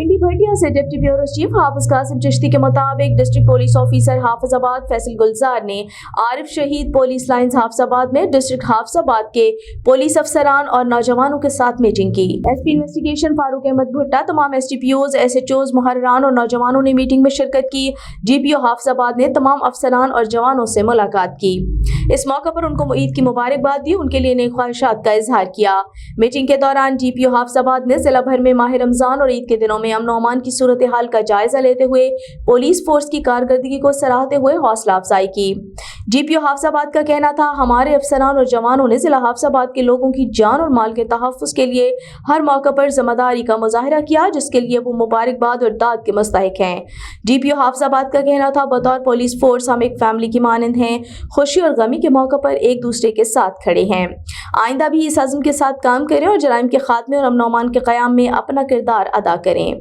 पिंडी भटिया से deputy bureau chief Hafiz Qasim Chishti के मुताबिक district police officer Hafizabad Faisal Gulzar ने आरिफ शहीद पुलिस लाइन्स हाफिजाबाद में डिस्ट्रिक्ट हाफिजाबाद के पुलिस अफसरान और नौजवानों के साथ मीटिंग की। एसपी इन्वेस्टिगेशन फारूक अहमद भुट्टा, तमाम एसटीपीओज, एसएचओज, मुहर्रिरान और नौजवानों ने मीटिंग में शिरकत की। डीपीओ हाफिजाबाद ने तमाम अफसरान और जवानों से मुलाकात की। इस मौके पर उनको ईद की मुबारकबाद दी, उनके लिए नेक ख्वाहिशात का इजहार किया। मीटिंग के दौरान डीपीओ हाफिजाबाद ने जिला भर में माह रमजान और ईद के दिनों में अमन अमान की सूरत हाल का जायजा लेते हुए पुलिस फोर्स की कारकर्दगी को सराहते हुए हौसला अफजाई की। डीपीओ हाफिजाबाद का कहना था, हमारे अफसरान और जवानों ने जिला हाफिजाबाद के लोगों की जान और माल के तहफ़्फ़ुज़ के लिए हर मौके पर जिम्मेदारी का मुजाहिरा किया, जिसके लिए वो मुबारकबाद और दाद के मुस्तहिक हैं। डीपीओ हाफिजाबाद का कहना था, बतौर पुलिस फोर्स हम एक फैमिली की मानंद हैं, खुशी और गमी के मौके पर एक दूसरे के साथ खड़े हैं। आइंदा भी इस अज़्म के साथ काम करें और जराइम के खात्मे और अमन अमान के क़याम में अपना किरदार अदा करें।